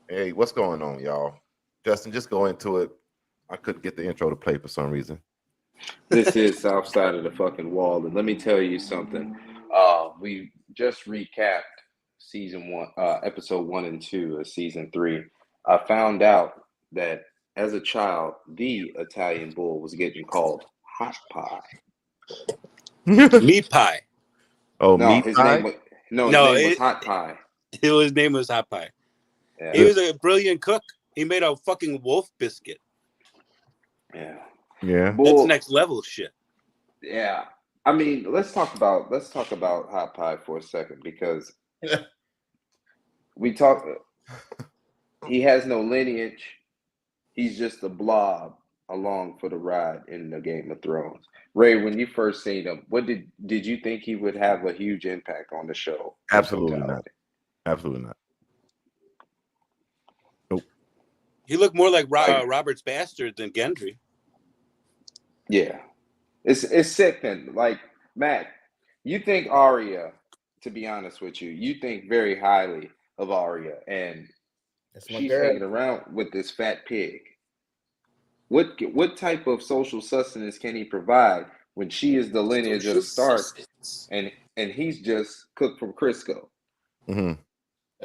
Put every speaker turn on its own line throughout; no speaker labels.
Hey, what's going on, y'all? Justin, just go into it. I couldn't get the intro to play for some reason.
This is Southside of the fucking wall, and let me tell you something. We just recapped season one, episode 1 and 2 of season 3. I found out that as a child, the Italian bull was getting called Hot Pie.
Meat pie.
Oh,
No,
meat
his
pie?
name was no, his
No,
name was Hot Pie.
his name was Hot Pie. He
Yeah,
was a brilliant cook. He made a fucking wolf biscuit.
yeah,
Yeah.
That's
bull.
next level shit.
Yeah, I mean, let's talk about Hot Pie for a second because we talk. He has no lineage. He's just a blob along for the ride in the Game of Thrones. Ray, when you first seen him, what did you think he would have a huge impact on the show in
Absolutely not.
totality?
Absolutely not. Nope.
He looked more like
Like,
Robert's bastard than Gendry.
yeah, it's sick. Then, like Matt, you think Arya? To be honest with you, you think very highly of Arya, and
That's my
she's
girl.
hanging around with this fat pig. What type of social sustenance can he provide when she is the lineage of the Stark and he's just cooked from Crisco?
hmm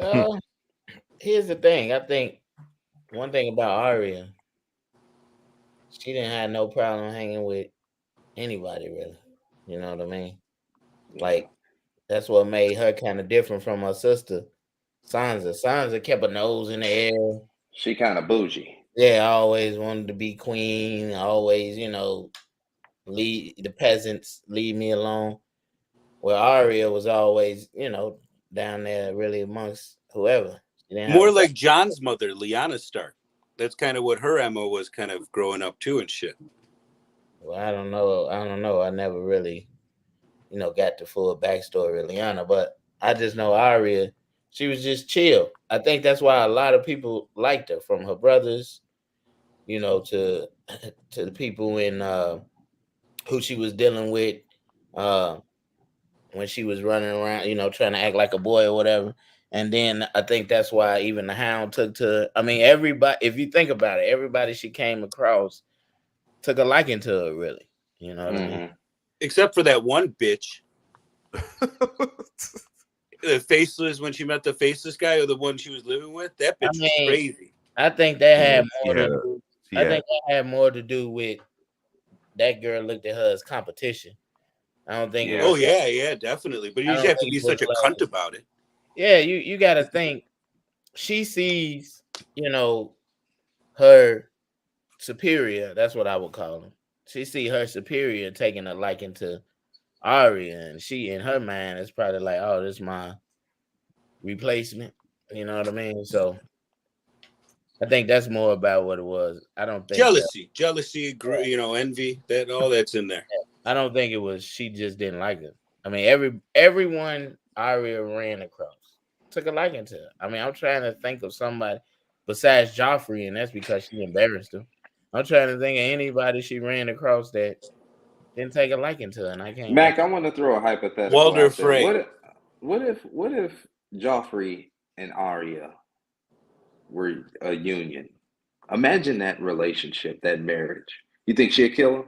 Uh, Here's the thing. I think one thing about Arya, she didn't have no problem hanging with anybody really. You know what I mean?
Yeah,
Like that's what made her kind of different from her sister, Sansa. Sansa kept her nose in the air.
she kind of bougie.
Yeah, I always wanted to be queen. Always, lead the peasants, leave me alone. Well, Arya was always, down there really amongst whoever. She didn't have a
More
problem.
like John's mother, Lyanna Stark. That's kind of what her MO was, kind of growing up too and shit.
Well, I don't know. I don't know. I never really, got the full backstory of Lyanna, but I just know Arya, she was just chill. I think that's why a lot of people liked her, from her brothers, to to the people in who she was dealing with uh when she was running around, trying to act like a boy or whatever. And then I think that's why even the Hound took to. I mean, everybody. If you think about it, everybody she came across took a liking to her. Really, you know what I mean?
Hmm.
Except for that one bitch, the faceless, when she met the faceless guy or the one she was living with. That
I
bitch was
mean,
crazy.
I think that
yeah,
had more to do.
she
I
had
think that had more to do with that girl looked at her as competition. I don't think it
Yeah,
Oh
was.
yeah, definitely. But
I
you
don't
have to
think
be
it was
such a cunt
like.
about it.
Yeah, you got to think. She sees, you know, her superior. That's what I would call him. She see her superior taking a liking to Arya, and she in her mind is probably like, "Oh, this is my replacement." You know what I mean? So I think that's more about what it was. I don't think.
Jealousy, envy. That all that's in there.
I don't think it was. She just didn't like her. I mean, everyone Arya ran across took a liking to her. I mean, I'm trying to think of somebody besides Joffrey, and that's because she embarrassed him. I'm trying to think of anybody she ran across that didn't take a liking to her, and I can't.
Mac, I want to throw a hypothetical
Walder
out there.
Frey.
What if Joffrey and Arya were a union? Imagine that relationship, that marriage. You think she'd kill him?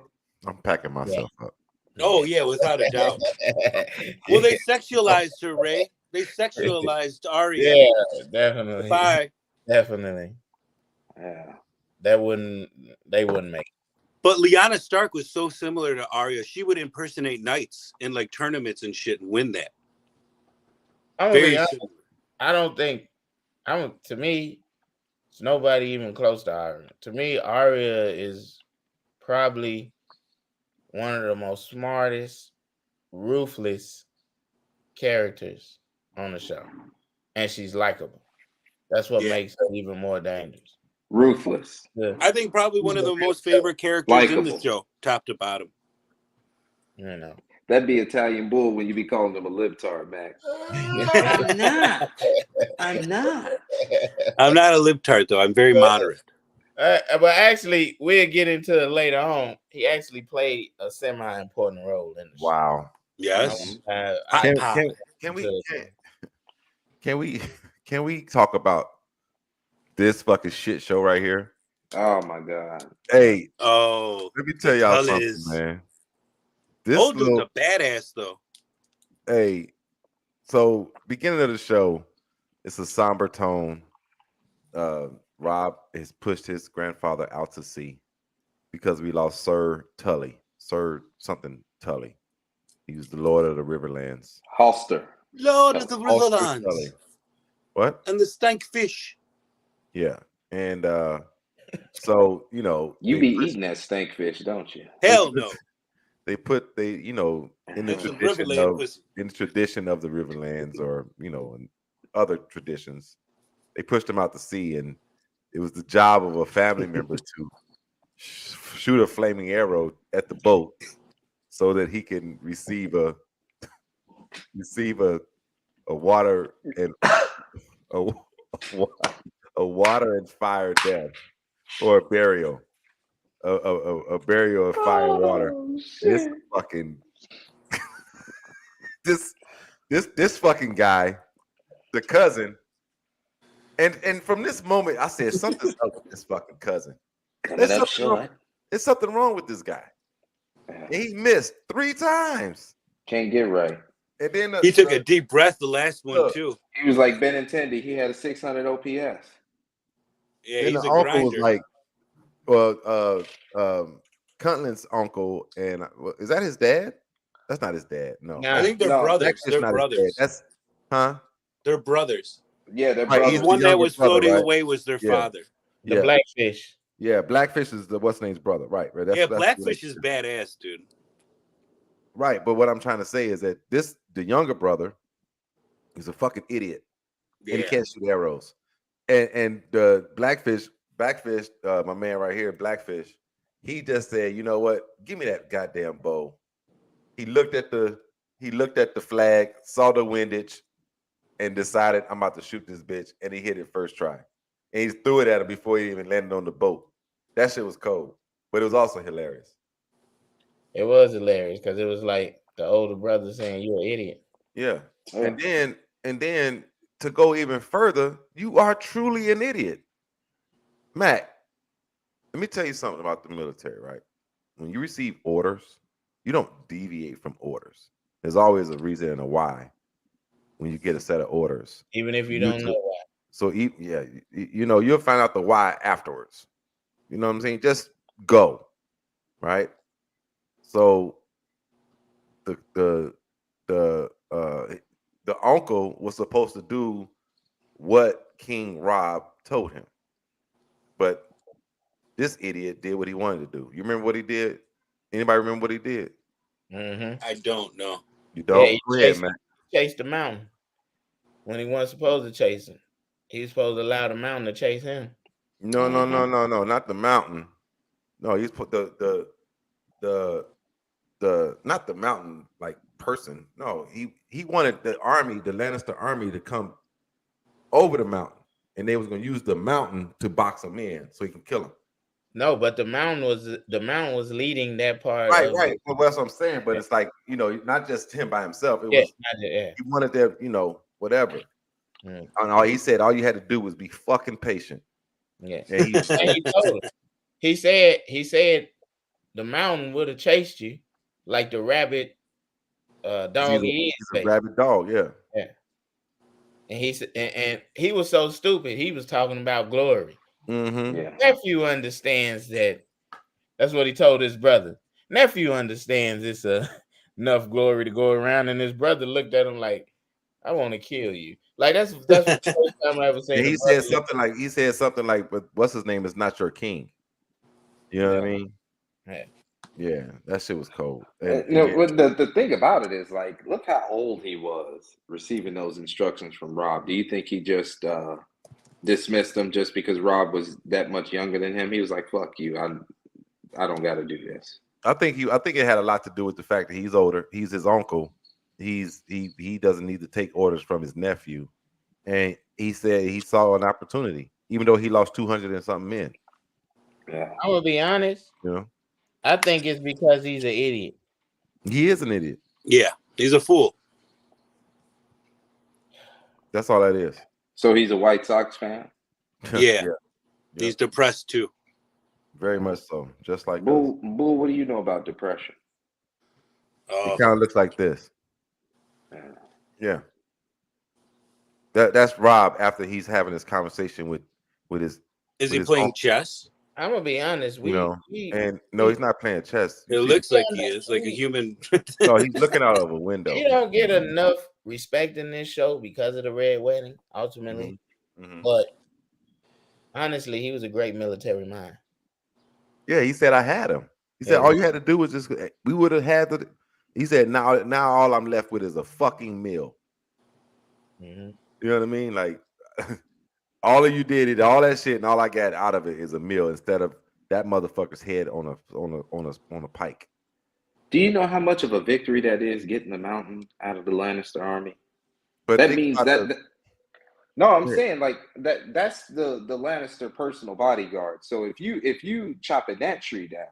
I'm packing
Yeah.
myself up.
Oh yeah, without a doubt. Well, they sexualized her, Ray. They sexualized Arya.
Yeah, definitely,
Bye.
definitely.
Yeah.
That wouldn't. They wouldn't make.
But Lyanna Stark was so similar to Arya. She would impersonate knights in like tournaments and shit and win that.
I'm gonna be
Very
honest.
similar.
I don't think. I don't. To me, it's nobody even close to Arya. To me, Arya is probably one of the most smartest, ruthless characters on the show, and she's likable. That's what
Yeah.
makes her even more dangerous.
Ruthless.
The,
I think probably one
she's
of
the
the
real
most favorite characters in the
Likeable.
show, top to bottom.
you know.
That'd be Italian bull when you be calling him a libtard, Mac. I'm not. I'm not.
I'm not a libtard though. I'm very moderate.
But actually, we'll get into it later on. He actually played a semi-important role in the show.
Wow.
Yes.
I
Can
Pie.
can can we can we talk about this fucking shit show right here.
Oh my god.
Hey,
Oh,
let me tell y'all something,
Tullies.
man. This
Old dude's
little
a badass though.
hey, so beginning of the show, it's a somber tone. Rob has pushed his grandfather out to sea because we lost Sir Tully, Sir something Tully. He was the Lord of the Riverlands.
Halster.
Lord of the
Ulster
Riverlands
Tully. What?
and the stank fish.
Yeah, and so you know
You
they
be
pushed-
eating that stink fish, don't you?
Hell no.
They put you know in the
That's some
tradition
Riverland
of
pussy.
in the tradition of the Riverlands or you know in other traditions, they pushed him out to sea, and it was the job of a family member to shoot a flaming arrow at the boat so that he can receive a water and a, a water and fire death or a burial. A burial of fire and water.
Oh,
This
shit.
fucking this fucking guy, the cousin, and from this moment I said something's up with this fucking cousin.
Coming up
something wrong.
short.
There's something wrong with this guy. And he missed 3 times,
Can't get right.
and then
He took a deep breath the last one
Look.
too.
He was like Benintendi. He had a 600 OPS.
Yeah,
then
he's
the
a
uncle was
grinder.
like, well, Cuntlin's uncle, and is that his dad? That's not his dad. No,
Nah.
I think they're
No,
brothers.
Blackfish
They're
not his dad.
brothers.
That's
They're brothers.
Yeah, they're
Right,
The
he's
brothers.
one that
younger
was
brother,
floating
right?
away was their
Yeah.
father.
The
yeah,
Blackfish.
yeah. Blackfish is the what's name's brother, right? Right. That's
Blackfish is badass, dude.
right. But what I'm trying to say is that the younger brother is a fucking idiot, and he
Yeah.
can't shoot arrows. And the Blackfish, my man right here, Blackfish, he just said, you know what? Give me that goddamn bow. He looked at the flag, saw the windage, and decided I'm about to shoot this bitch, and he hit it first try. And he threw it at him before he even landed on the boat. That shit was cold, but it was also hilarious.
It was hilarious because it was like the older brother saying, "You're an idiot."
Yeah.
Yeah.
And then to go even further, you are truly an idiot. Mac, let me tell you something about the military, right? When you receive orders, you don't deviate from orders. There's always a reason and a why when you get a set of orders.
Even if you don't know why.
So, you know, you'll find out the why afterwards. You know what I'm saying? Just go, right? So the uncle was supposed to do what King Rob told him, but this idiot did what he wanted to do. You remember what he did? Anybody remember what he did?
Mm-hmm.
I don't know.
You don't?
he
Go ahead, man.
chased the mountain when he wasn't supposed to chase him. He was supposed to allow the mountain to chase him.
No, not the mountain. No, he's put the not the mountain like person. No, he wanted the army, the Lannister army, to come over the mountain, and they was gonna use the mountain to box him in so he can kill him.
No, but the mountain was leading that part.
Right. Well, that's what I'm saying. But it's like, you know, not just him by himself. It was he wanted their, you know, whatever.
Mm.
And all he said, all you had to do was be fucking patient.
Yes.
And he,
And he told him. He said the mountain would have chased you like the rabbit dog
he's
is.
a rabid dog, yeah.
Yeah. And he said, and he was so stupid. He was talking about glory.
Mm-hmm.
Yeah.
Nephew understands that. That's what he told his brother. Nephew understands it's enough glory to go around, and his brother looked at him like, "I want to kill you." Like that's the first time I ever seen.
And he said something like, "But what's his name is not your king." You know what I mean? Yeah, that shit was cold.
The thing about it is, like, look how old he was receiving those instructions from Rob. Do you think he just dismissed them just because Rob was that much younger than him? He was like, "Fuck you, I don't got to do this."
I think it had a lot to do with the fact that he's older. He's his uncle. He doesn't need to take orders from his nephew, and he said he saw an opportunity, even though he lost 200 and something men.
Yeah,
I'm gonna be honest.
You know,
I think it's because he's an idiot.
he is an idiot.
Yeah, he's a fool.
That's all that is.
So he's a White Sox fan.
Yeah.
Yeah.
He's depressed too.
Very much so. Just like us.
Bull, what do you know about depression?
It kind of looks like this.
Yeah.
Yeah. That's Rob after he's having this conversation with his.
Is he
his
playing
uncle,
chess?
I'm gonna be honest.
and no, he's not playing chess.
It looks like he is, like a human.
No, he's looking out of a window.
You don't get enough respect in this show because of the Red Wedding, ultimately.
Mhm.
But honestly, he was a great military mind.
Yeah, he said I had him. He said all you had to do was just we would have had the. He said now all I'm left with is a fucking meal.
Mm-hmm.
You know what I mean? Like all of you did all that shit, and all I got out of it is a meal instead of that motherfucker's head on a pike.
Do you know how much of a victory that is getting the mountain out of the Lannister army?
But
That means that. No, I'm
Yeah.
saying like that's the Lannister personal bodyguard. So if you chopping that tree down,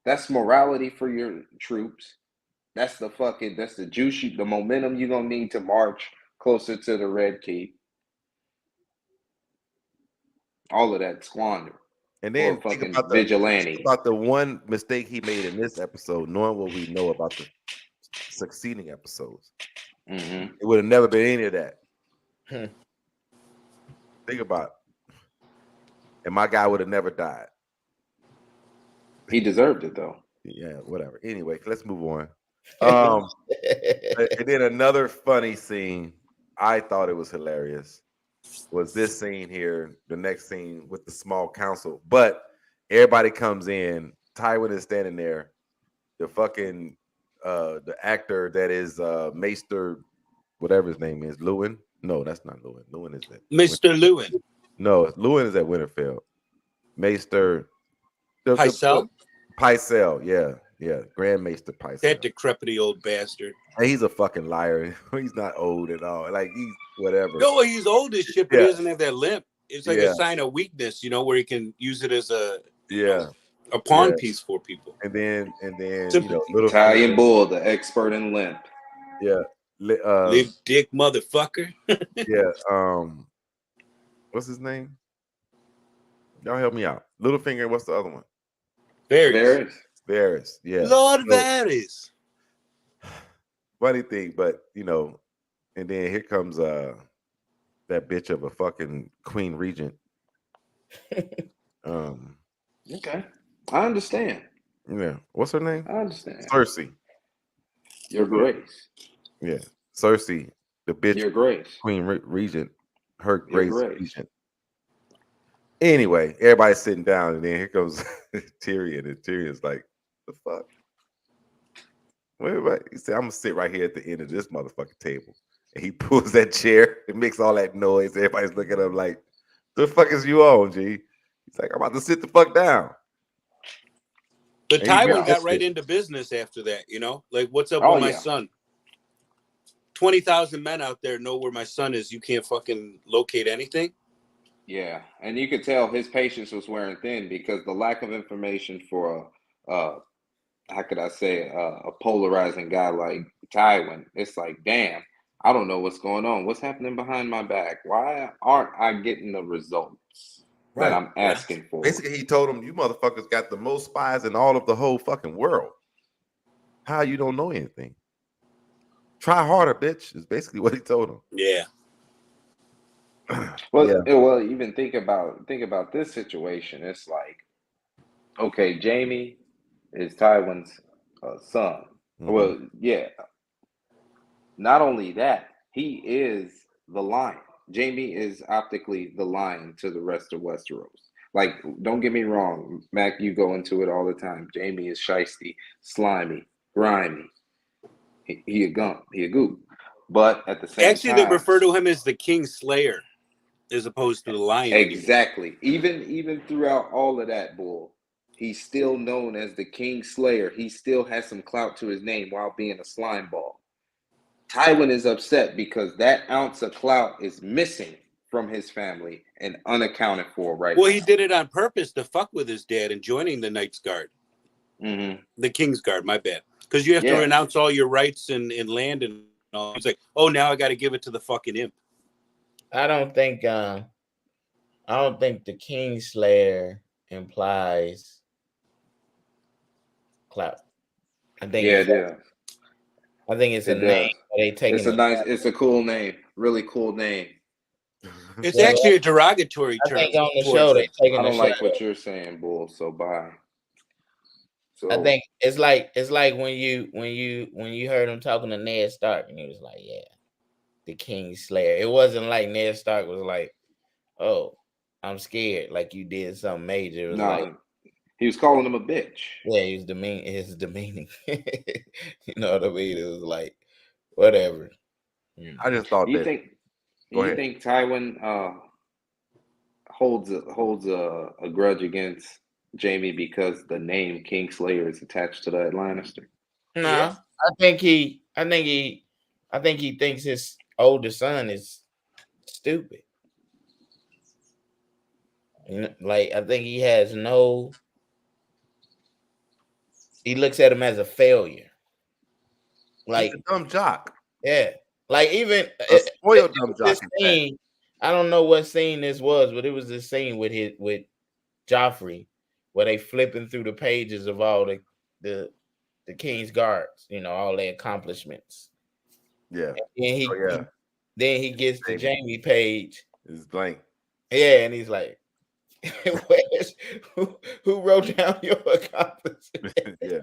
that's morality for your troops. That's the juice, the momentum you're gonna need to march closer to the Red Keep. All of that squander.
And then
For
think
fucking vigilante.
about the one mistake he made in this episode, knowing what we know about the succeeding episodes.
Mm-hmm.
It would have never been any of that.
Hmm.
Think about it. And my guy would have never died.
He deserved it though.
Yeah, whatever. Anyway, let's move on. And then another funny scene, I thought it was hilarious, was this scene here, the next scene with the small council. But everybody comes in. Tywin is standing there. The fucking the actor that is Maester, whatever his name is, Lewin. No, that's not Lewin. Lewin is that
Mr. Lewin.
No, Lewin is at Winterfell. Maester
Pycelle?
Pycelle, yeah. Grand Maester Pycelle.
That decrepit old bastard.
And he's a fucking liar. He's not old at all. Like he's whatever.
No, he's old as shit, but he doesn't have that limp. It's like
Yeah.
a sign of weakness, where he can use it as a pawn piece for people.
And then
Sympathy.
little
Italian Bull, the expert in limp.
Yeah.
Live dick motherfucker.
Yeah. What's his name? Y'all help me out. Littlefinger, what's the other one? Varys. Yeah.
Lord Varys.
Funny thing, but and then here comes that bitch of a fucking Queen Regent.
Okay. I understand.
Yeah. What's her name?
I understand.
Cersei.
Your Grace.
Yeah. Cersei, the bitch.
Your Grace.
Queen Regent. Her Grace Regent.
Anyway,
everybody's sitting down, and then here comes Tyrion, and Tyrion's like, "The fuck?" Wait. He said, "I'm gonna sit right here at the end of this motherfucking table." And he pulls that chair and makes all that noise. Everybody's looking at him like, "The fuck is you on, G?" He's like, "I'm about to sit the fuck down."
But Tywin got right into business after that, Like, what's up with my son? 20,000 men out there know where my son is. You can't fucking locate anything.
Yeah, and you could tell his patience was wearing thin because the lack of information for how could I say a polarizing guy like Tywin. It's like, damn, I don't know what's going on. What's happening behind my back? Why aren't I getting the results that I'm asking for?
Basically, he told him, "You motherfuckers got the most spies in all of the whole fucking world. How you don't know anything? Try harder, bitch." Is basically what he told him.
Yeah.
Well, even think about this situation. It's like, okay, Jaime is Tywin's son.
Mm-hmm.
Well, yeah. Not only that, he is the lion. Jaime is optically the lion to the rest of Westeros. Like, don't get me wrong, Mac. You go into it all the time. Jaime is shiesty, slimy, grimy. He a gump. He a goop. But at the same time,
they refer to him as the King Slayer, as opposed to the Lion.
Exactly. Even throughout all of that, Bull, he's still known as the King Slayer. He still has some clout to his name while being a slime ball. Tywin is upset because that ounce of clout is missing from his family and unaccounted for right now.
Well, he did it on purpose to fuck with his dad and joining the Knight's Guard.
Mm-hmm.
The King's Guard, my bad. Because you have to renounce all your rights in land and all. He's like, oh, now I got to give it to the fucking imp.
I don't think I don't think the King Slayer implies clout. I think
Yeah,
it's
it is.
I think it's a
It
name
does.
they taking it.
It's a cool name. Really cool name.
It's
Yeah,
actually a derogatory
I think
term
on the
towards
show they
him.
taking
I
the
don't
shot.
like what you're saying, Bull. So bye.
I
So
think it's like when you heard him talking to Ned Stark and he was like, yeah, the King Slayer. It wasn't like Ned Stark was like, oh, I'm scared, like you did something major. It was like,
nah, he was calling him a bitch.
yeah, he was demeaning. You know what I mean? It was like, whatever.
I just thought
Do you
that.
think? Do
Go
you
ahead.
think Tywin holds a grudge against Jamie because the name Kingslayer is attached to that Lannister?
No,
Yes.
I think he thinks his older son is stupid. You know, like I think he has no. He looks at him as a failure.
He's
Like,
a dumb jock,
yeah, like even
a spoiled dumb
this
jock. In fact.
scene. I don't know what scene this was, but it was this scene with Joffrey, where they flipping through the pages of all the the King's guards. You know, all their accomplishments.
Yeah.
And
Oh yeah.
then he gets the
Jamie.
Jamie page.
It's blank.
Yeah, and he's like, Where's, who wrote down your accomplishments?
Yeah.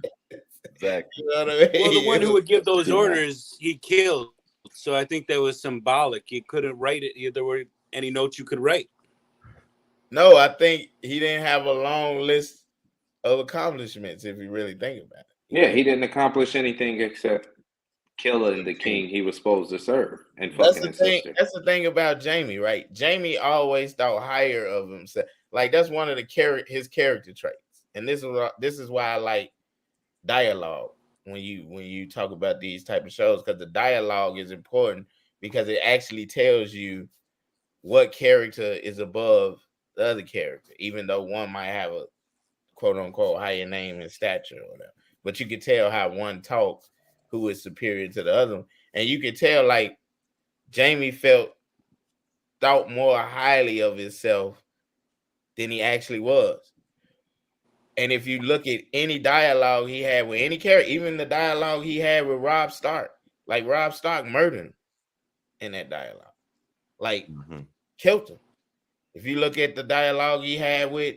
Exactly.
You know what I mean?
Well, the one who would give those
Yeah.
orders, he killed. So I think that was symbolic. You couldn't write it. There were any notes you could write.
No, I think he didn't have a long list of accomplishments if you really think about it.
Yeah, he didn't accomplish anything except killing the king he was supposed to serve and
That's
fucking
the
his
thing.
sister.
That's the thing about Jamie, right? Jamie always thought higher of himself. Like that's one of his character traits. And this is why I like dialogue when you talk about these type of shows, because the dialogue is important because it actually tells you what character is above the other character, even though one might have a quote unquote higher name and stature or whatever. But you can tell how one talks who is superior to the other. And you can tell like Jamie thought more highly of himself than he actually was. And if you look at any dialogue he had with any character, even the dialogue he had with Robb Stark, like Robb Stark murdered him in that dialogue, like killed him. If you look at the dialogue he had with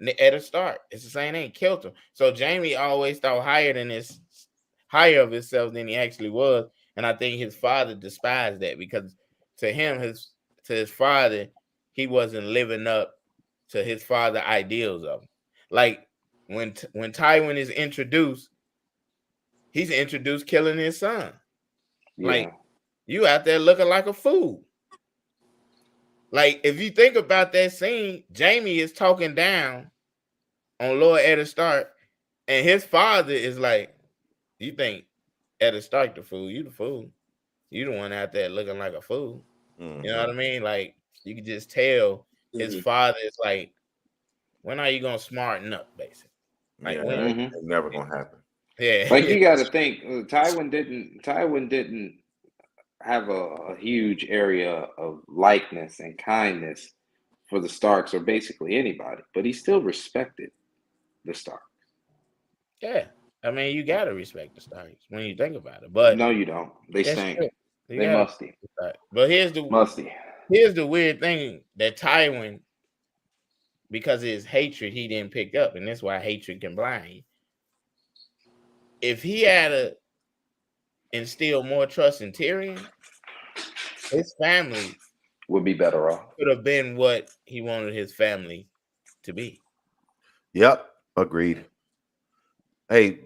Eddard Stark, it's the same thing, killed him. So Jamie always thought higher of himself than he actually was, and I think his father despised that because to his father, he wasn't living up to his father ideals of him. Like when Tywin is introduced, he's introduced killing his son.
Yeah.
Like you out there looking like a fool. Like if you think about that scene, Jamie is talking down on Lord Eddard Stark, and his father is like, "You think Eddard Stark the fool? You the fool. You the one out there looking like a fool."
Mm-hmm.
You know what I mean? Like you can just tell his father is like, "When are you gonna smarten up?" Basically. Like,
Yeah, it's never gonna happen.
Yeah,
like you got to think Tywin didn't have a huge area of likeness and kindness for the Starks or basically anybody, but he still respected the Starks.
Yeah, I mean, you gotta respect the Starks when you think about it. But
no, you don't. They stink. They musty.
But here's the weird thing that Tywin, because of his hatred, he didn't pick up, and that's why hatred can blind you. If he had to instill more trust in Tyrion, his family
would be better off.
Could have been what he wanted his family to be.
Yep, agreed. Hey,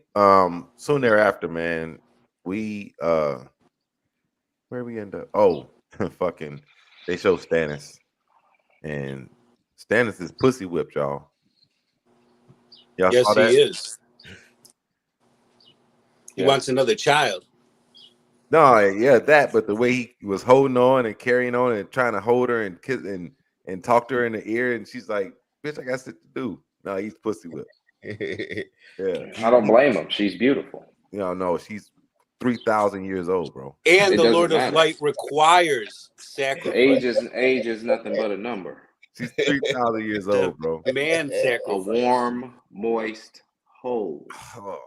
soon thereafter, man, we where we end up? Oh, fucking, they show Stannis, and Stannis is pussy whipped, y'all. Y'all
yes,
saw that?
he is. He wants another child.
No, yeah, that. But the way he was holding on and carrying on and trying to hold her and kiss and talk to her in the ear, and she's like, "Bitch, I got shit to do." No, he's pussy whipped. Yeah,
I don't blame him. She's beautiful.
No, she's 3,000 years old, bro.
And the Lord of Light requires sacrifice.
Age is nothing but a number.
She's 3,000 years old, bro.
Man
A
sacrifice.
warm, moist hole.
Oh.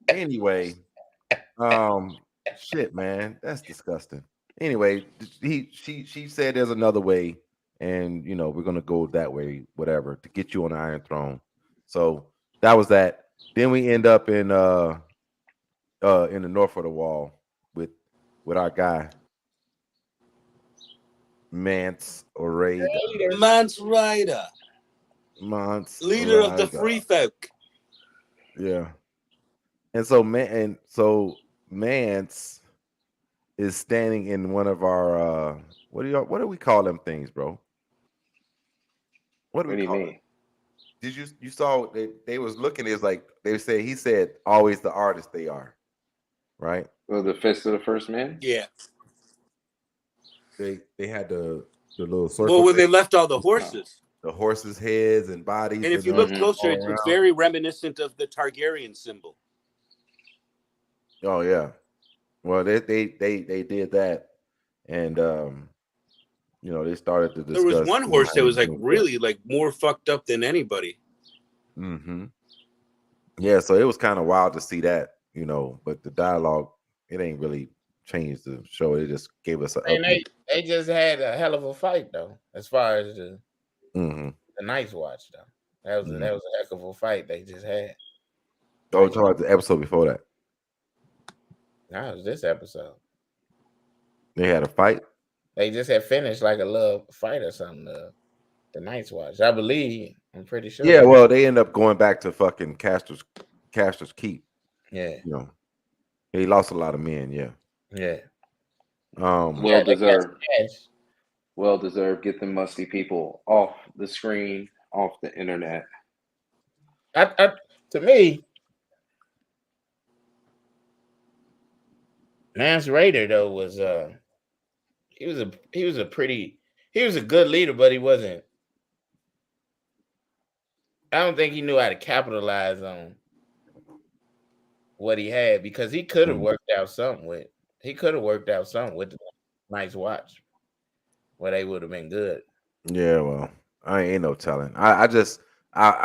Anyway, shit, man, that's disgusting. Anyway, she said there's another way, and we're gonna go that way, whatever, to get you on the Iron Throne. So that was that. Then we end up in the north of the wall with our guy Mance Orada.
Mance Rider,
Mance
leader of the
Orada.
free folk.
Yeah. And so Mance is standing in one of our what do we call them things, bro? What do
What
we
do you
call
mean?
it? Did you saw they was looking, it's like he said always the artist they are, right?
Well, the fist of the first man?
Yeah.
They had the little circle
Well, when
thing,
they left all the horses,
the horses' heads and bodies,
and if you
and
look
Mhm.
closer,
all
it's
around.
very reminiscent of the Targaryen symbol.
Oh yeah. Well, they did that, and they started to discuss.
There was one horse that was like really like more fucked up than anybody.
Mm-hmm. Yeah, so it was kind of wild to see that, but the dialogue, it ain't really changed the show. It just gave us
And
a
they just had a hell of a fight though, as far as the
mm-hmm.
Night's Watch though. That was a heck of a fight they just had.
Oh, talking about the episode before that.
Now it was this episode.
They had a fight.
They just had finished like a little fight or something. The Night's Watch, I believe. I'm pretty sure.
Yeah, well, they end up going back to fucking Castor's Keep.
Yeah.
He lost a lot of men. Yeah.
Yeah.
Well deserved. Well deserved. Get the musty people off the screen, off the internet.
To me, Mance Raider though was he was a good leader, but he wasn't. I don't think he knew how to capitalize on what he had, because he could have worked out something with. He could have worked out something with the Night's Watch, where they would have been good.
Yeah, well, I ain't no telling. I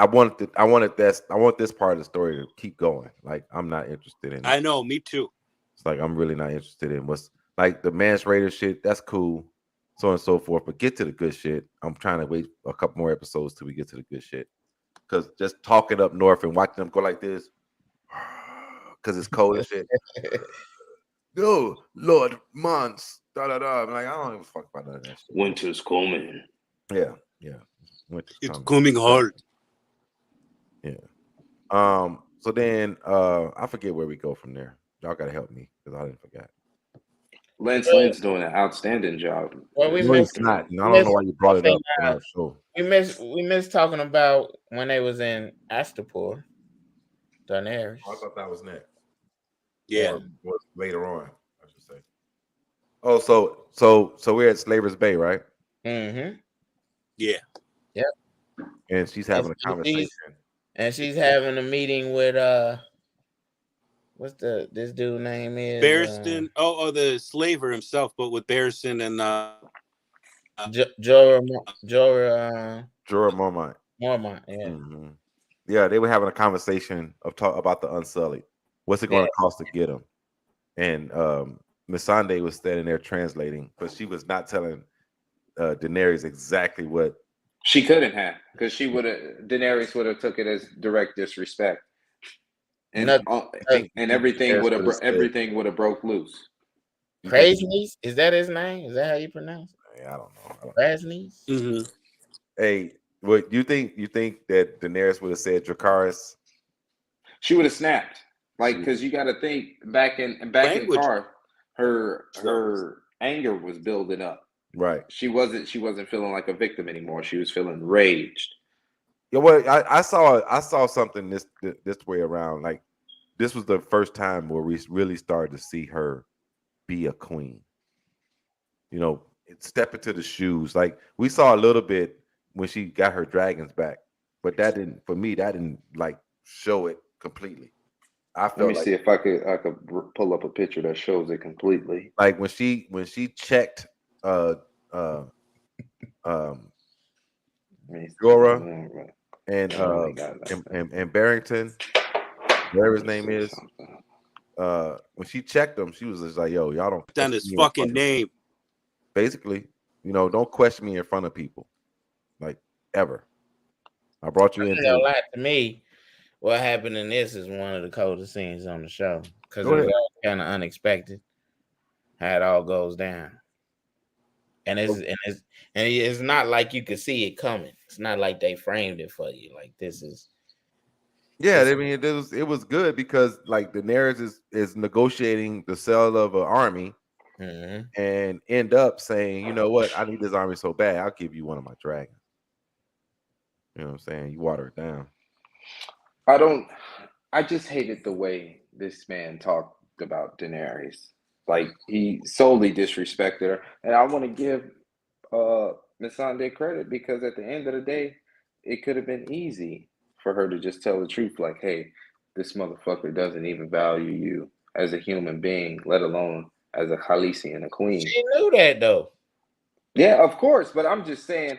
want this part of the story to keep going. Like, I'm not interested in it.
I know, me too.
It's like I'm really not interested in what's like the Mance Raider shit. That's cool, so on and so forth. But get to the good shit. I'm trying to wait a couple more episodes till we get to the good shit. Because just talking up north and watching them go like this, because it's cold and shit. No, Lord Mance, da da da. I'm like, I don't even fuck about none of that shit.
Winter's coming.
Yeah.
It's coming hard.
Yeah. So then I forget where we go from there. Y'all gotta help me because I didn't forget.
Lynn's doing an outstanding job.
Well, we
No,
missed.
it's not. And I don't know why you brought it up on our show.
We missed talking about when they was in Astapor, Daenerys.
Oh, I thought that was next.
Yeah.
Or was later on, I should say. Oh, so we're at Slaver's Bay, right?
Mm-hmm.
Yeah.
Yep.
And she's having a conversation.
And she's having a meeting with what's this dude name is?
Barristan. The slaver himself, but with Barristan and
Jorah
Mormont.
Mormont, yeah.
Mm-hmm. Yeah, they were having a conversation about the Unsullied. What's it going to cost to get them? And Missandei was standing there translating, but she was not telling Daenerys exactly what
she couldn't have, because Daenerys would have took it as direct disrespect, and everything would have broke loose.
Krasny? Is that his name? Is that how you pronounce it?
I don't know.
Krasny? Mm-hmm.
Hey, what you think that Daenerys would have said Dracarys?
She would have snapped, because you got to think back in Karth, her anger was building up.
Right.
She wasn't feeling like a victim anymore. She was feeling raged.
Yeah, well, I saw something this way around. Like, this was the first time where we really started to see her be a queen. Step into the shoes. Like, we saw a little bit when she got her dragons back, but that didn't like show it completely. I
Let
felt
me see if I could pull up a picture that shows it completely.
like when she checked uh um Dora and and Barrington, whatever his name is, when she checked them, she was just like, "Yo, y'all don't
on
question
his
me in
fucking
front of-"
name.
Basically, don't question me in front of people, like ever. I brought you
I
into
ain't gonna
it.
lie, to me, what happened in this is one of the coldest scenes on the show because
Go
it was
ahead.
all kind of unexpected how it all goes down. And it's not like you could see it coming. It's not like they framed it for you. Like this is
Yeah, I mean it was good because like Daenerys is negotiating the sale of an army
mhm.
and end up saying, you know what, I need this army so bad, I'll give you one of my dragons. You know what I'm saying? You water it down.
I just hated the way this man talked about Daenerys. Like he solely disrespected her. And I want to give Missandei credit because at the end of the day, it could have been easy for her to just tell the truth, like, hey, this motherfucker doesn't even value you as a human being, let alone as a Khaleesi and a queen.
She knew that though.
Yeah, of course, but I'm just saying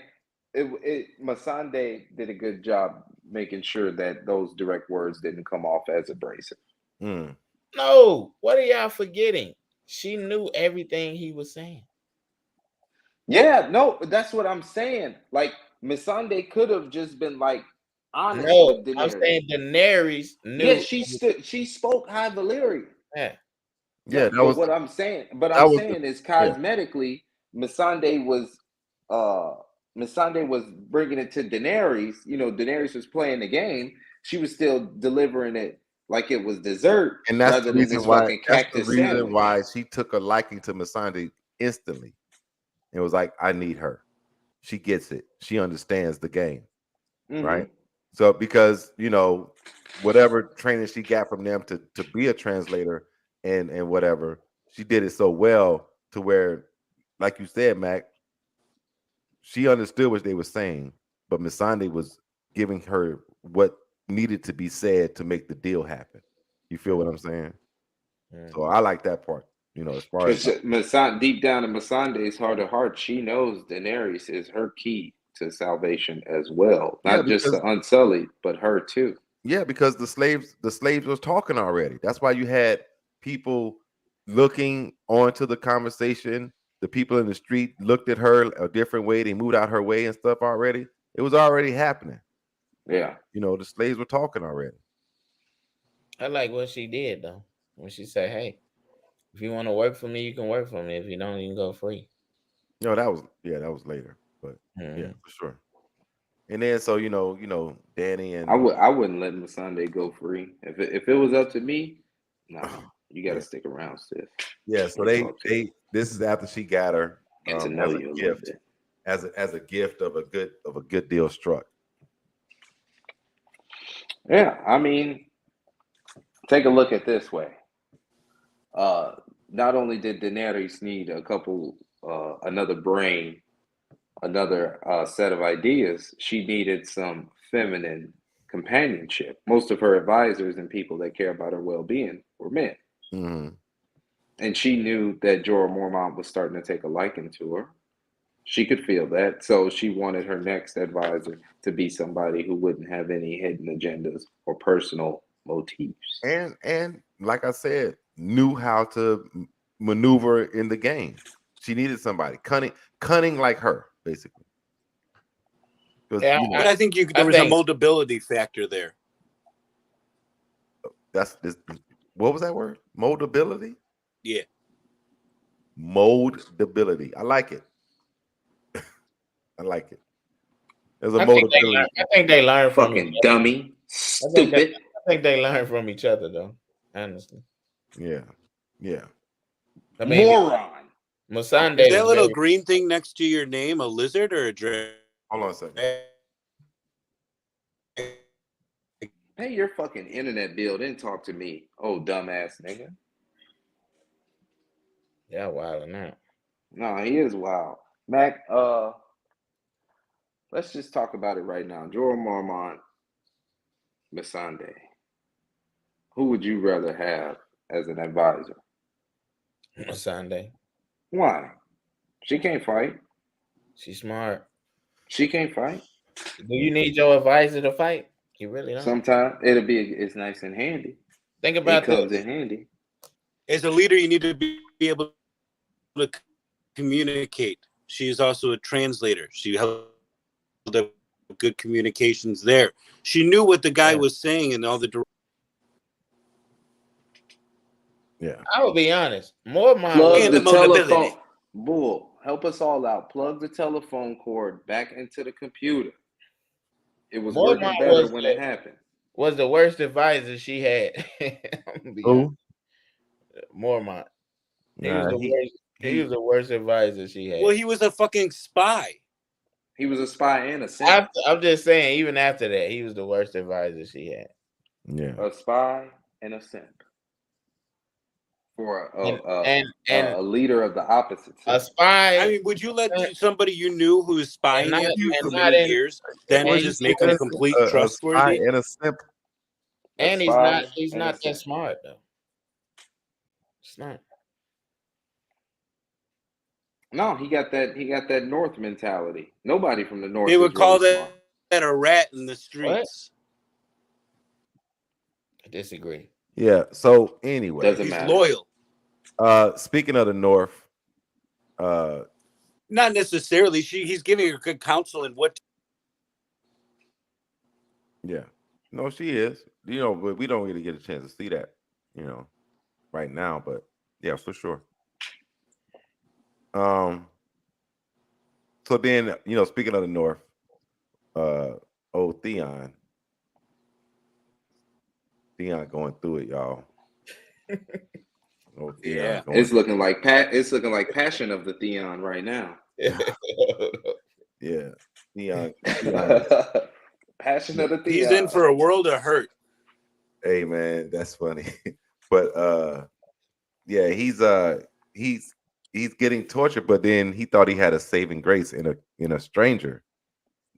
Masande did a good job making sure that those direct words didn't come off as abrasive.
Mm.
No, what are y'all forgetting? She knew everything he was saying.
Yeah, no, that's what I'm saying. Like Missandei could have just been like honest
No,
with
I'm
Daenerys.
saying Daenerys
Yeah,
knew.
she spoke high Valyrian.
Yeah.
Yeah,
Yep, but what I'm saying,
that was the
is
yeah.
cosmetically, Missandei was uh Missandei was bringing it to Daenerys. You know, Daenerys was playing the game. She was still delivering it like it was dessert
And that's
rather
the
than
reason
this
why
fucking cactus sandwich.
she took a liking to Missandei instantly. It was like, I need her. She gets it. She understands the game, right?
Mm-hmm.
So because whatever training she got from them to be a translator and whatever, she did it so well to where, like you said, Mac, she understood what they were saying, but Missandei was giving her what needed to be said to make the deal happen. You feel what I'm saying? So I like that part. As far as
Because deep down in Missandei's heart of hearts, she knows Daenerys is her key to salvation as well.
yeah,
Not just the Unsullied, but her too.
because the slaves was talking already. That's why you had people looking onto the conversation. The people in the street looked at her a different way. They moved out her way and stuff already. It was already happening.
Yeah.
The slaves were talking already.
I like what she did though. When she said, "Hey, if you want to work for me, you can work for me. If you don't, you can go free."
That was later, but yeah, for sure. And then so Danny and
I wouldn't let Missandei go free. If it was up to me, nah, you got to
yeah,
stick around, sis.
yeah. So
Let me talk to you.
this is after she got her
Get to know
as a
you a little
gift,
bit.
as a gift of a good deal struck.
Yeah, I mean, take a look at this way. Uh, Not only did Daenerys need another brain, another set of ideas, she needed some feminine companionship. Most of her advisors and people that care about her well-being were men.
Mm-hmm.
And she knew that Jorah Mormont was starting to take a liking to her. She could feel that. So she wanted her next advisor to be somebody who wouldn't have any hidden agendas or personal motifs.
And like I said, knew how to maneuver in the game. She needed somebody cunning like her, basically. Because
Yeah,
But I think there
I
was a
think
moldability factor there.
that's this. What was that word? Moldability.
Yeah.
Moldability. I like it. I like it. There's a
I think
moldability.
they learn from each
Fucking
other.
dummy. Stupid.
I think they learn from each other though. Honestly,
Yeah. Yeah.
I mean,
Moron.
Missandei
Is
is
that little
very.
green thing next to your name a lizard or a dragon?
Hold on a second.
Pay your fucking internet bill, then talk to me. Oh, dumbass nigga.
Yeah, wild now.
No, he is wild. Mac, let's just talk about it right now. Jorah Mormont, Missandei. Who would you rather have as an advisor?
Sunday.
Why? She can't fight.
She's smart.
She can't fight.
Do you need your advisor to fight? You really don't.
Sometimes it's nice and handy.
Think
It
about
comes
this.
in handy.
As a leader, you need to be able to communicate. She is also a translator. She held up good communications there. She knew what the guy was saying and all the.
Yeah.
I will be honest. More of my
Plug the
the mobility.
telephone. Bull, help us all out. Plug the telephone cord back into the computer. It was
More
working
mine
better
was
when
the-
it happened.
was the worst advisor she had. I'm gonna be
Who?
honest. Mormont. He was
Nah,
the worst. He was the worst advisor she had.
Well, he was a fucking spy.
He was a spy and a simp.
I'm just saying, even after that, he was the worst advisor she had.
yeah.
A spy and a simp. For a leader of the opposite
A
sex.
spy.
I mean, would you let somebody you knew who was spying
not-
on you
and
for
not
many
in-
years, then
and
just
you
make
see
him
this-
complete
A spy
trustworthy?
and a simp.
And he's
spy
not. He's
and a
not that
simp.
smart though. It's not.
No, he got that North mentality. Nobody from the North
They would
is
call
really smart.
that a rat in the streets.
I disagree.
Yeah. So anyway,
Doesn't
He's
matter.
loyal.
Speaking of the North,
Not necessarily. He's giving her good counsel and what.
yeah. No, she is. You know, but we don't really get a chance to see that, you know, right now. But yeah, for sure. So then, you know, speaking of the North, old Theon going through it, y'all. Old Theon
Yeah.
going
It's looking like Passion of the Theon right now.
yeah. Theon.
Passion of the Theon.
He's in for a world of hurt.
Hey man, that's funny. But yeah, he's getting tortured, but then he thought he had a saving grace in a stranger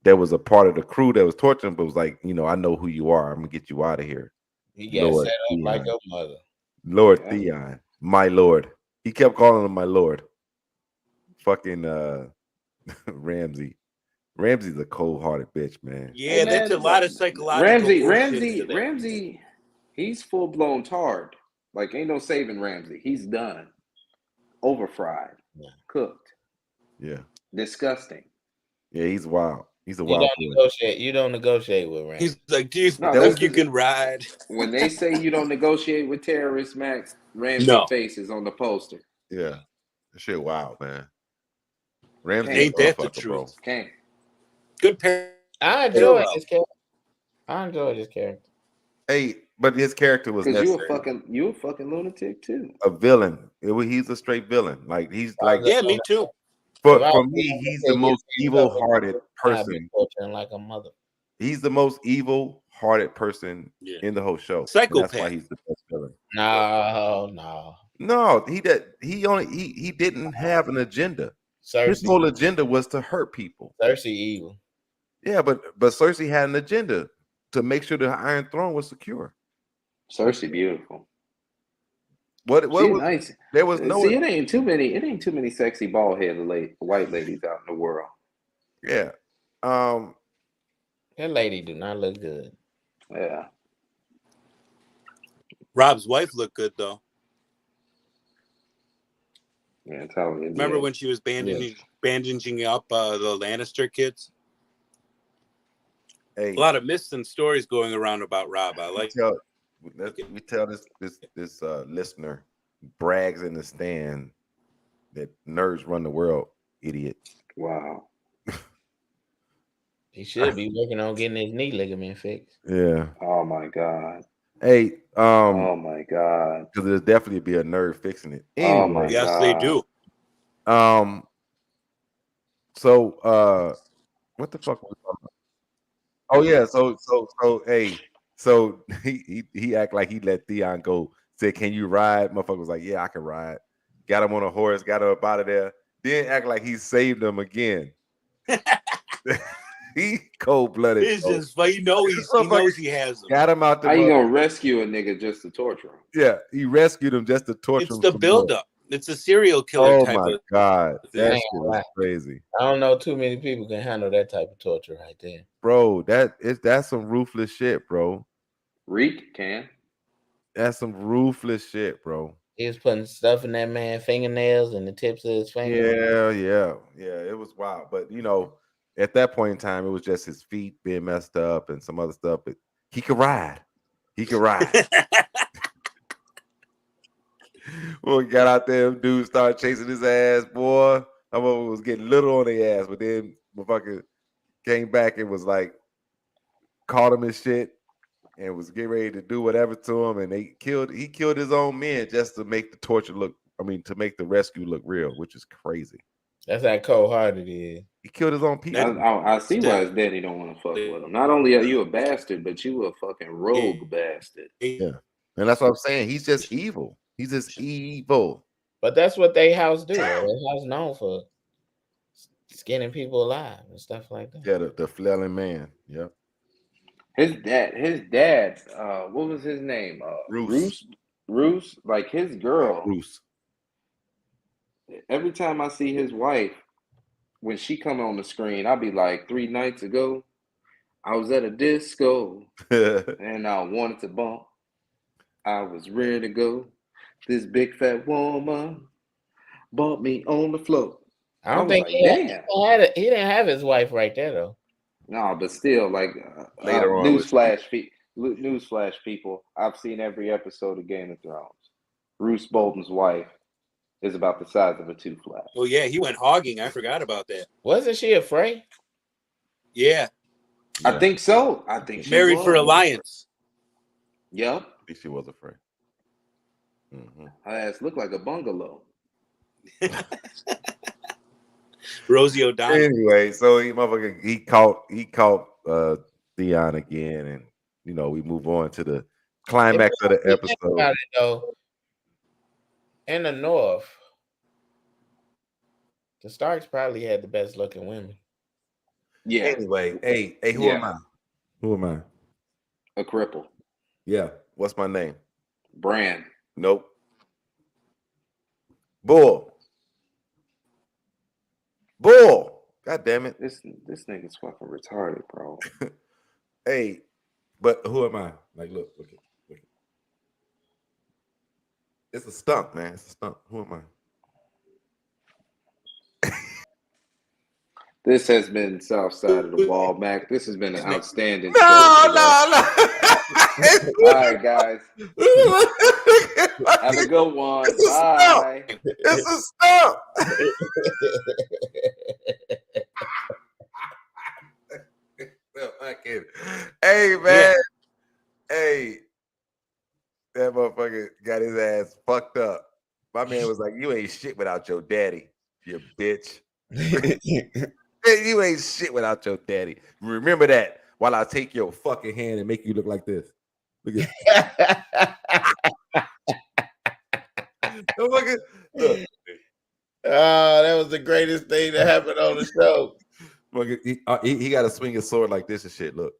that was a part of the crew that was torturing him, but was like, you know, I know who you are. I'm gonna get you out of here.
He got
Lord
set up like
Theon.
a mother.
Lord
Yeah.
Theon, my lord. He kept calling him my lord. Fucking Ramsey. Ramsey's a cold-hearted bitch, man.
Yeah,
Hey, man,
that's a lot of psychological bullshit into that.
Ramsey, he's full blown tarred. Like ain't no saving Ramsey. He's done. Overfried.
Yeah.
Cooked.
Yeah.
Disgusting.
Yeah, he's wild. He's a
You
wild
don't
boy.
negotiate. You don't negotiate with Randy.
He's like, do you
No,
think
that's
you
the-
can ride?
When they say you don't negotiate with terrorists, Max, Ramsey's
No.
face is on the poster.
Yeah. That shit wild, man. Ramsey
Ain't
a
that the
motherfucker, bro.
truth?
Can't.
Good parent.
I enjoy
Hero.
this character. I enjoy this character.
Hey, but his character was
Because
necessary.
you a fucking lunatic too.
A villain. He's a straight villain. Like he's like
Yeah, me too.
for
If I
for
was
me,
gonna
he's
say
the
his
most
hands up
evil-hearted
with me, I'd be
person.
torturing like a mother.
He's the most evil-hearted person
Yeah.
in the whole show. And
Psychopath.
that's why he's the best villain.
No.
No, he didn't have an agenda. His
Cersei.
whole agenda was to hurt people.
Cersei evil.
Yeah, but Cersei had an agenda to make sure the Iron Throne was secure.
Cersei beautiful.
What
She's
was
nice.
there was no
See, it ain't too many sexy bald headed white ladies out in the world.
yeah.
That lady do not look good.
Yeah.
Rob's wife looked good though.
Yeah, tell me.
Remember when she was bandaging up the Lannister kids?
Hey,
A lot of myths and stories going around about Rob. I like.
we tell this listener brags in the stand that nerds run the world, idiot.
Wow.
He should be working on getting his knee ligament fixed.
Yeah.
Oh my God.
Hey,
Oh my God.
because there's definitely be a nerd fixing it.
Oh my
Anyway,
Yes, they do.
So what the fuck was we talking about? Oh yeah, so hey, so he act like he let Theon go. Said, "Can you ride?" Motherfucker was like, "Yeah, I can ride." Got him on a horse, got him up out of there. Then act like he saved him again. He cold blooded.
It's just, but he knows he has them.
Got him out the.
How you gonna rescue a nigga just to torture him?
Yeah, he rescued him just to torture
It's
him.
the
some
buildup. It's a serial killer
more. Oh
type
my
of
god, that
thing.
shit was crazy,
I don't know too many people can handle that type of torture right there.
bro. That's some ruthless shit, bro.
Reek can.
That's some ruthless shit, bro.
He was putting stuff in that man's fingernails and the tips of his fingers.
Yeah. It was wild, but at that point in time, it was just his feet being messed up and some other stuff. But he could ride. He could ride. When we got out there, dudes started chasing his ass, boy. I was getting little on their ass, but then motherfucker came back and was like, caught him and shit, and was getting ready to do whatever to him, and he killed his own men just to make the torture look. I mean, to make the rescue look real, which is crazy.
That's how cold-hearted he is.
He killed his own people.
I see why his daddy don't want to fuck with him. Not only are you a bastard, but you a fucking rogue bastard.
Yeah, and that's what I'm saying. He's just evil. He's just evil.
But that's what they house do. Their house known for skinning people alive and stuff like that.
Yeah, the flailing man. Yeah.
His dad, what was his name? Roos. Like his girl.
Bruce.
Every time I see his wife, when she come on the screen, I'll be like, 3 nights ago, I was at a disco and I wanted to bump. I was ready to go. This big fat woman bumped me on the floor.
I don't think
like,
he didn't have his wife right there though.
No, but still, like
Later on,
newsflash, people. I've seen every episode of Game of Thrones. Roose Bolton's wife is about the size of a 2 flat.
Oh yeah, he went hogging. I forgot about that.
Wasn't she afraid?
Yeah.
I think so. I think she
Married
was.
for Alliance.
Yep.
I think she was afraid. Mm-hmm.
Her ass looked like a bungalow.
Rosie O'Donnell.
Anyway, so he caught Theon again, and we move on to the climax of the episode.
About it, though, in the North, the Starks probably had the best looking women.
Yeah.
Anyway, hey, who am I? Who am I?
A cripple.
Yeah. What's my name?
Bran.
Nope. Bull. God damn it.
This nigga's fucking retarded, bro.
Hey, but who am I? Like, look. It's a stump, man. It's a stump. Who am I?
This has been Southside of the Ball, Mac. This has been an outstanding
No.
All right, guys. Have a good one. Bye.
It's a stump. Hey, man. Hey, that motherfucker got his ass fucked up. My man was like, "You ain't shit without your daddy, you bitch. You ain't shit without your daddy. Remember that while I take your fucking hand and make you look like this. Look at look.
Oh, that was the greatest thing that happened on the show.
Look, he got to swing his sword like this and shit. Look.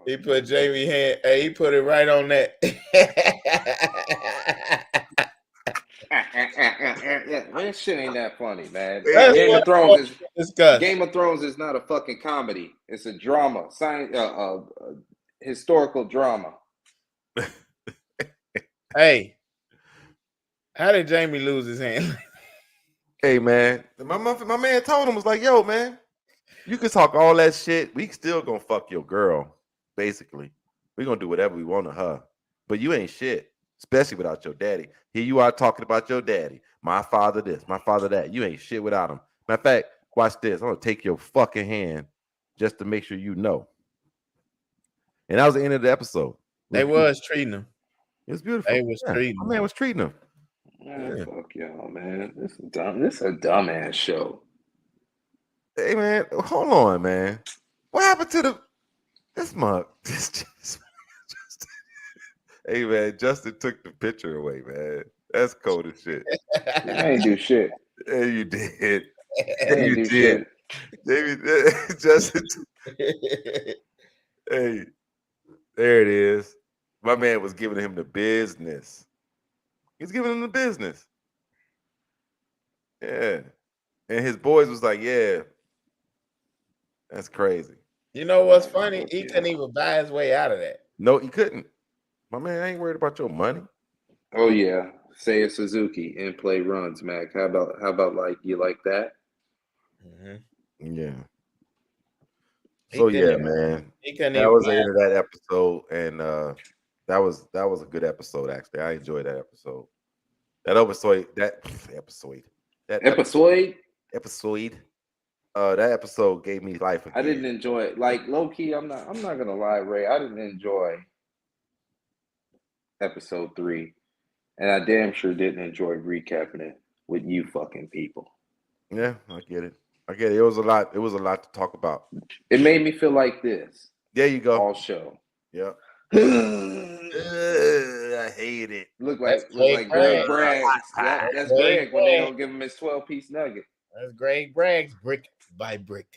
He put Jamie hand. Hey, he put it right on that.
This shit ain't that funny, man.
That's
Game
what
of Thrones is
discussed.
Game of Thrones is not a fucking comedy. It's a drama, historical drama.
Hey, how did Jamie lose his hand?
Hey, man, my man told him, was like, "Yo, man, you can talk all that shit. We still gonna fuck your girl. Basically, we gonna do whatever we want to her. But you ain't shit, especially without your daddy. Here you are talking about your daddy. My father this, my father that. You ain't shit without him. Matter of fact, watch this. I'm gonna take your fucking hand just to make sure you know." And that was the end of the episode.
They was treating him.
It was beautiful.
They was treating
my
him.
man was treating him.
Man, fuck y'all, man. This is dumb. This is a dumbass show.
Hey, man, hold on, man. What happened to this mug? Hey, man, Justin took the picture away, man. That's cold as shit.
I ain't do shit.
Yeah, you did.
I ain't do shit.
Jamie, Justin. Hey, there it is. My man was giving him the business. He's giving him the business. Yeah. And his boys was like, yeah, that's crazy.
You know what's funny? He couldn't even buy his way out of that.
No, he couldn't. My man, I ain't worried about your money.
Oh yeah, Seiya Suzuki in play runs, Mac. How about like you like that?
Yeah. So yeah, man.
He couldn't
That
even
was the
buy
end of that episode, and that was a good episode. Actually, I enjoyed that episode. That episode. That episode gave me life again.
I didn't enjoy it. Like low key, I'm not gonna lie, Ray. I didn't enjoy episode 3, and I damn sure didn't enjoy recapping it with you fucking people.
Yeah, I get it. It was a lot. It was a lot to talk about.
It made me feel like this.
There you go.
All show.
Yeah. I hate it.
Look like Greg Braggs. Yep, that's Greg when they don't give him his 12-piece nugget.
That's Greg Braggs, brick by brick.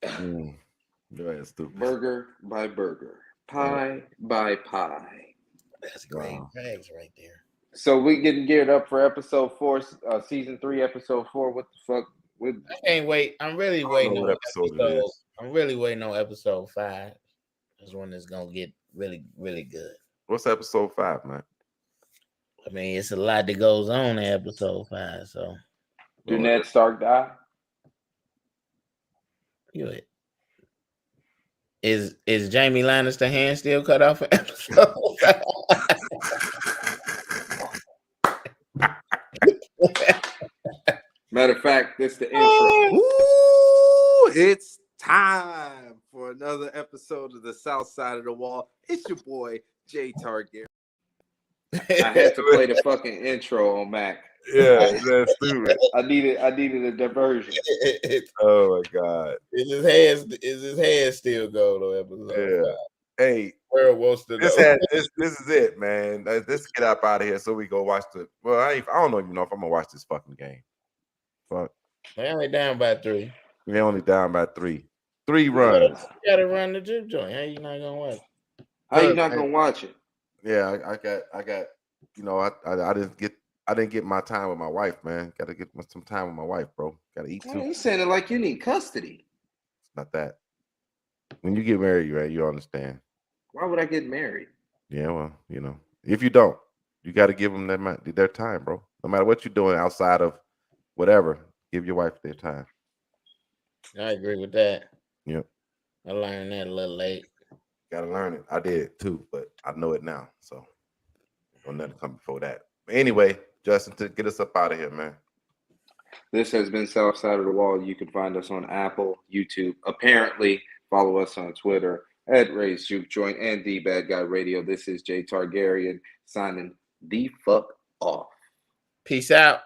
That's stupid.
Burger by burger, pie by pie.
That's Greg Braggs right there.
So we getting geared up for episode 4, season 3, episode 4. What the fuck?
I can't wait. I'm really waiting on episode. I'm really waiting on episode 5. This one is gonna get really, really good.
What's episode 5, man?
I mean, it's a lot that goes on in episode 5. So,
do Ned Stark die?
Good. Is Jamie Lannister hand still cut off for episode 5?
Matter of fact, this the intro.
Ooh, it's time for another episode of the Southside of the Wall. It's your boy Jay Target.
I had to play the fucking intro on Mac.
Yeah, that's stupid.
I needed a diversion.
Oh my god.
Is his head still going on episode 5?
Hey,
World wants to know.
this is it, man. Let's get up out of here so we go watch the. Well, I don't even know if I'm gonna watch this fucking game. Fuck.
They only down by 3.
We're only down by 3. 3 runs.
You gotta run the gym joint. How you not gonna watch it?
How you not gonna watch it?
Yeah, I got. You know, I didn't get my time with my wife, man. Got to get some time with my wife, bro. Got to eat too.
You saying it like you need custody?
It's not that. When you get married, right? You understand.
Why would I get married?
Yeah, well, you know, if you don't, you got to give them their time, bro. No matter what you're doing outside of whatever, give your wife their time.
I agree with that.
Yep.
I learned that a little late.
Got to learn it. I did too, but I know it now. So don't nothing come before that. But anyway, Justin, to get us up out of here, man.
This has been Southside of the Wall. You can find us on Apple, YouTube. Apparently, follow us on Twitter at Ray's Juke Joint and The Bad Guy Radio. This is Jay Targaryen signing the fuck off.
Peace out.